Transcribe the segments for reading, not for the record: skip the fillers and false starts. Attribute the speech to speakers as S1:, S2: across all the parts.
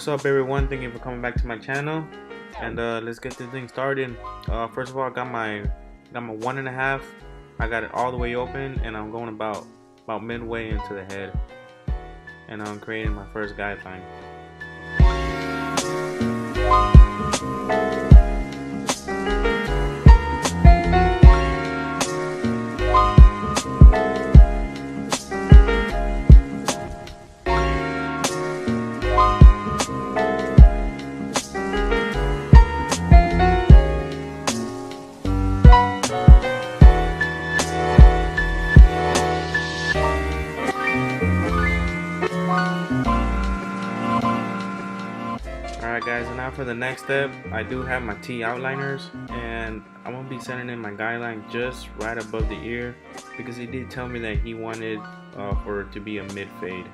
S1: What's up, everyone? Thank you for coming back to my channel, and let's get this thing started. First of all, I got my 1.5. I got it all the way open, and I'm going about midway into the head, and I'm creating my first guideline. Alright guys, and now for the next step, I do have my T Outliners, and I'm going to be setting in my guideline just right above the ear, because he did tell me that he wanted for it to be a mid fade.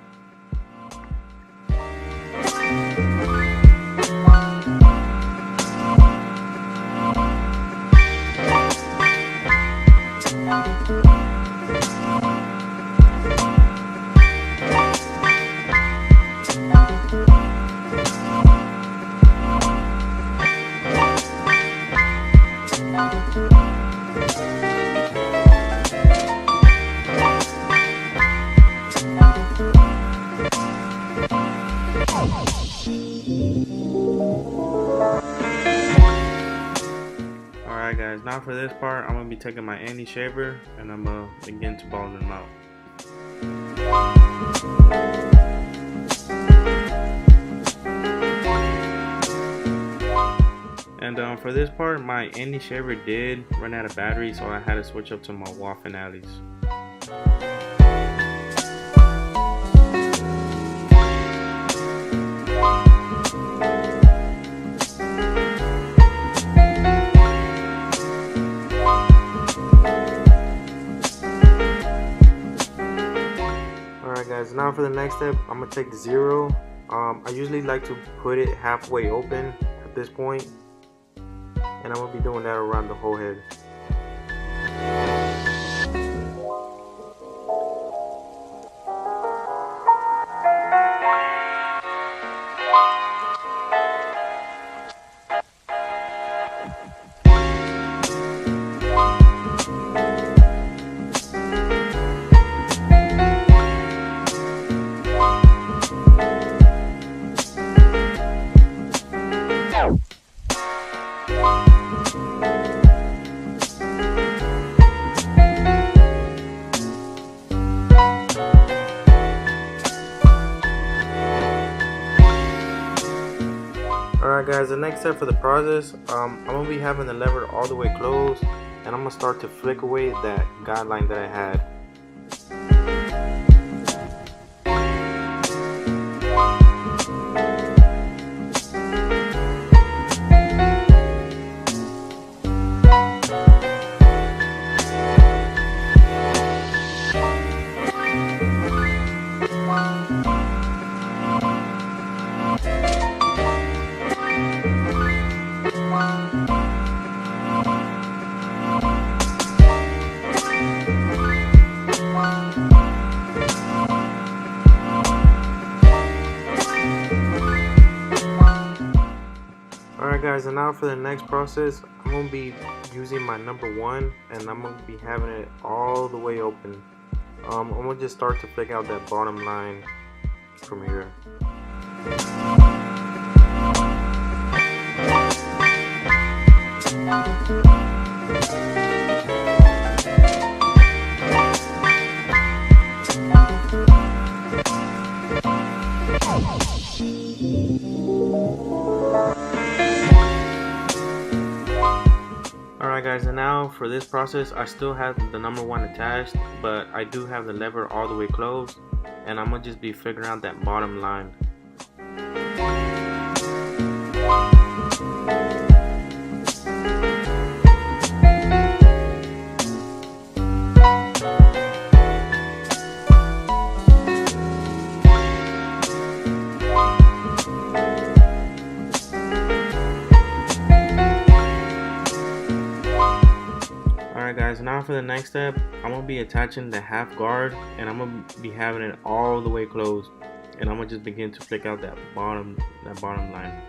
S1: Alright guys, now for this part, I'm going to be taking my Andis Shaver and I'm going to begin to ball them out. And for this part, my Andis Shaver did run out of battery, so I had to switch up to my Whal finales. Alright guys, now for the next step, I'm going to take the 0. I usually like to put it halfway open at this point, and I'm going to be doing that around the whole head. Alright guys, the next step for the process, I'm going to be having the lever all the way closed, and I'm going to start to flick away that guideline that I had. Alright guys, and now for the next process, I'm going to be using my number 1, and I'm going to be having it all the way open. I'm going to just start to flick out that bottom line from here. Alright guys, and now for this process, I still have the number 1 attached, but I do have the lever all the way closed, and I'm going to just be figuring out that bottom line. Alright guys, now for the next step, I'm going to be attaching the half guard, and I'm going to be having it all the way closed. and I'm gonna just begin to flick out that bottom line.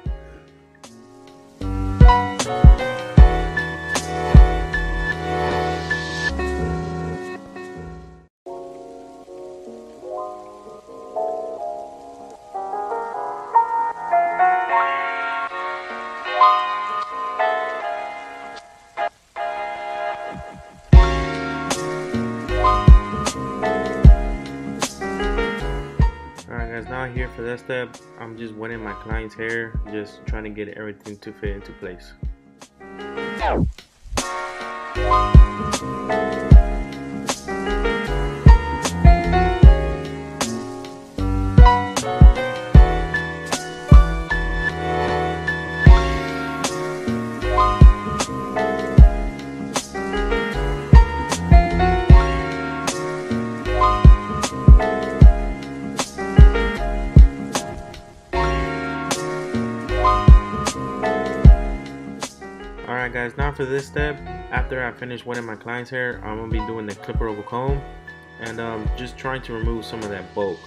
S1: Alright guys, now here for that step, I'm just wetting my client's hair, just trying to get everything to fit into place. Alright guys, now for this step, after I finish wetting my client's hair, I'm going to be doing the clipper over comb and just trying to remove some of that bulk.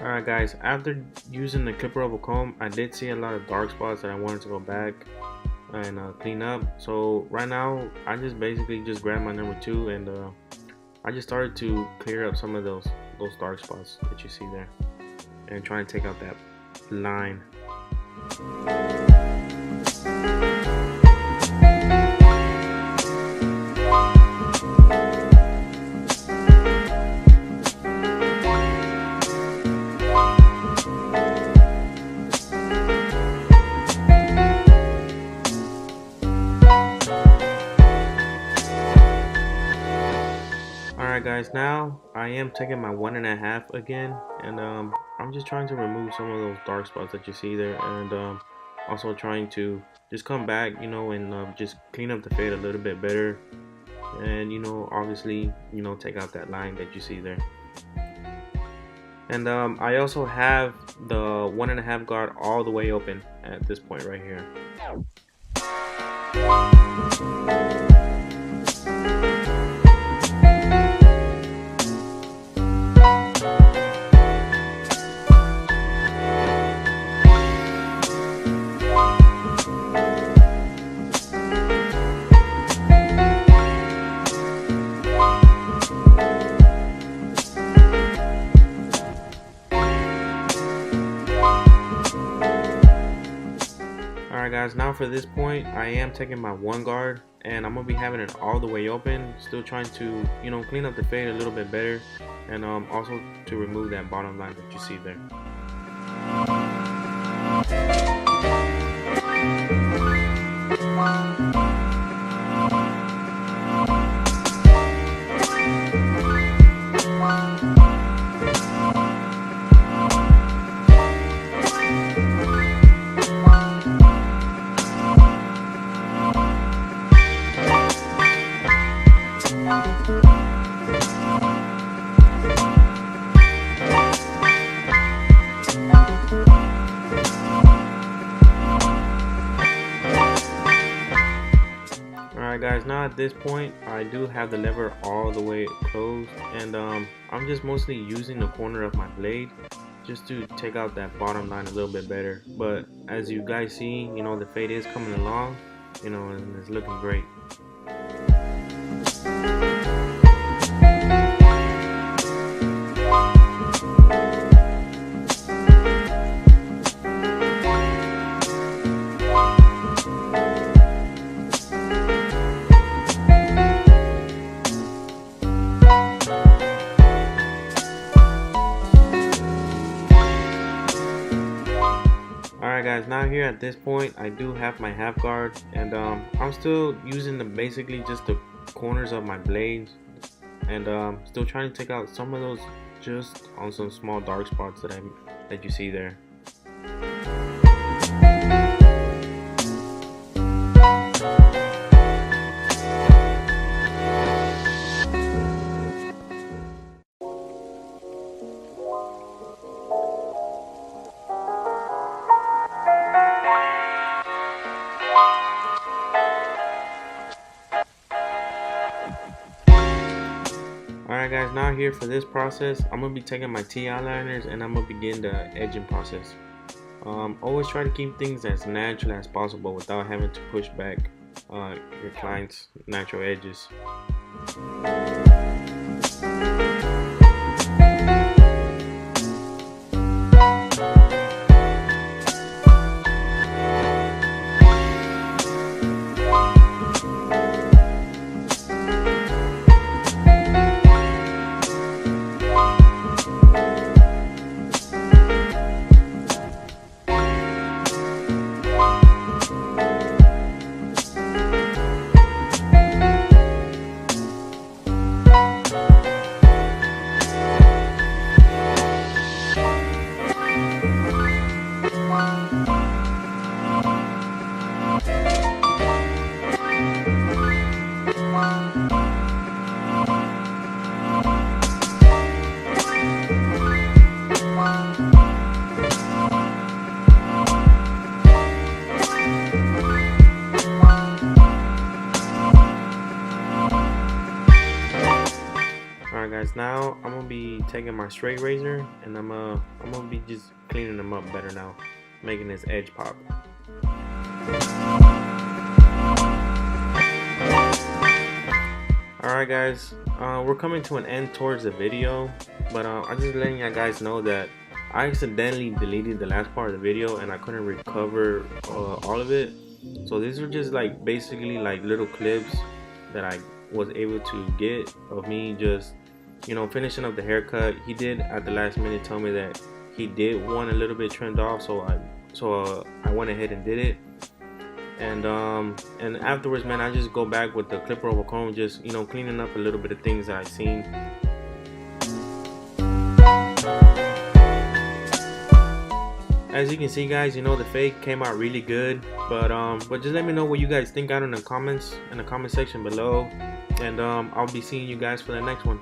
S1: Alright guys, after using the clipper over comb, I did see a lot of dark spots that I wanted to go back and clean up. So right now, I just basically just grabbed my number 2 and I just started to clear up some of those dark spots that you see there and try and take out that line. Alright guys, now I am taking my 1.5 again, and I'm just trying to remove some of those dark spots that you see there, and also trying to just come back, you know, and just clean up the fade a little bit better, and you know, obviously, you know, take out that line that you see there. And I also have the 1.5 guard all the way open at this point right here. Alright guys, now for this point, I am taking my 1 guard and I'm going to be having it all the way open, still trying to, you know, clean up the fade a little bit better, and also to remove that bottom line that you see there. Alright guys, now at this point I do have the lever all the way closed, and I'm just mostly using the corner of my blade just to take out that bottom line a little bit better. But as you guys see, you know, the fade is coming along, you know, and it's looking great. Alright guys, now here at this point I do have my half guard, and I'm still using basically just the corners of my blades, and still trying to take out some of those just on some small dark spots that you see there. Alright guys, now here for this process, I'm going to be taking my T Outliners and I'm going to begin the edging process. Always try to keep things as natural as possible without having to push back your client's natural edges. Alright guys, now I'm gonna be taking my straight razor and I'm gonna be just cleaning them up better now, making this edge pop. Alright guys, we're coming to an end towards the video, but I'm just letting you guys know that I accidentally deleted the last part of the video and I couldn't recover all of it. So these are just like basically like little clips that I was able to get of me just, you know, finishing up the haircut. He did at the last minute tell me that he did want a little bit trimmed off, so I went ahead and did it. And afterwards, man, I just go back with the clipper over comb, just, you know, cleaning up a little bit of things that I seen. As you can see guys, you know, the fade came out really good, but just let me know what you guys think out in the comment section below, and I'll be seeing you guys for the next one.